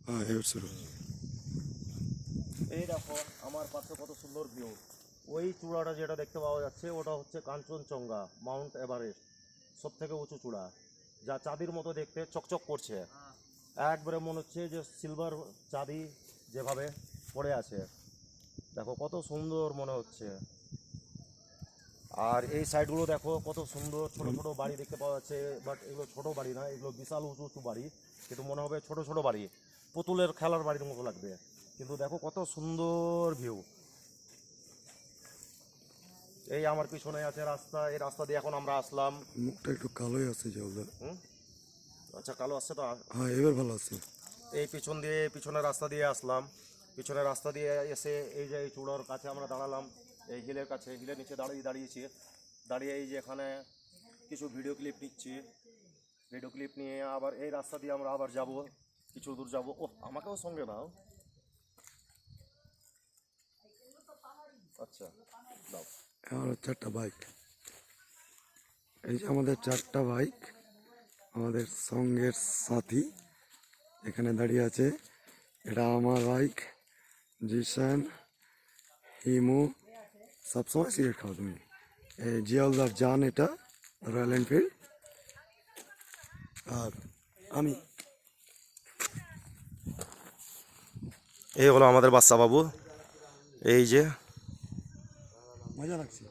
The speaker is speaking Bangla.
হ্যাঁ এবার শুরু। এই দেখো আমার পাশে কত সুন্দর ভিউ। ওই চূড়াটা যেটা দেখতে পাওয়া যাচ্ছে ওটা হচ্ছে কাঞ্চনজঙ্ঘা, মাউন্ট এভারেস্ট, সব থেকে উঁচু চূড়া, যা চাঁদির মতো দেখতে চকচক করছে। একবারে মনে হচ্ছে যে সিলভার চাঁদি যেভাবে পড়ে আছে, দেখো কত সুন্দর মনে হচ্ছে। আর এই সাইডগুলো দেখো কত সুন্দর, ছোট ছোট বাড়ি দেখতে পাওয়া যাচ্ছে। বাট এগুলো ছোট বাড়ি না, এগুলো বিশাল উঁচু উঁচু বাড়ি, কিন্তু মনে হবে ছোট ছোট বাড়ি, পুতুলের খেলার বাড়ির মতো লাগবে। কিন্তু দেখো কত সুন্দর ভিউ। এই আমার পিছনে আছে রাস্তা, এই রাস্তা দিয়ে এখন আমরা আসলাম। মুখটা একটু কালোই আছে জলদা। আচ্ছা, কালো আসছে তো। হ্যাঁ এবার ভালো আছে। এই পিছন দিয়ে, পিছনের রাস্তা দিয়ে আসলাম। পিছনের রাস্তা দিয়ে এসে এই যে এই চূড়ার কাছে আমরা দাঁড়ালাম, এই হিলের কাছে, হিলের নিচে দাঁড়িয়েছি। দাঁড়িয়ে এই যে এখানে কিছু ভিডিও ক্লিপ নিচ্ছি। ভিডিও ক্লিপ নিয়ে আবার এই রাস্তা দিয়ে আমরা আবার যাব, কিছু দূর যাব। ও, আমাকেও সঙ্গে নাও। আচ্ছা, দাও। আমার 4টা বাইক, এই যে আমাদের 4টা বাইক, আমাদের সঙ্গের সাথী এখানে দাঁড়িয়ে আছে। এটা আমার বাইক, জিসান, হিমু। সবসময় সিগারেট খাও তুমি। এই জিয়াউলদার জান, এটা রয়্যাল এনফিল্ড। আর আমি, এই হলো আমাদের বাচ্চা বাবু। এই যে মজা লাগছে।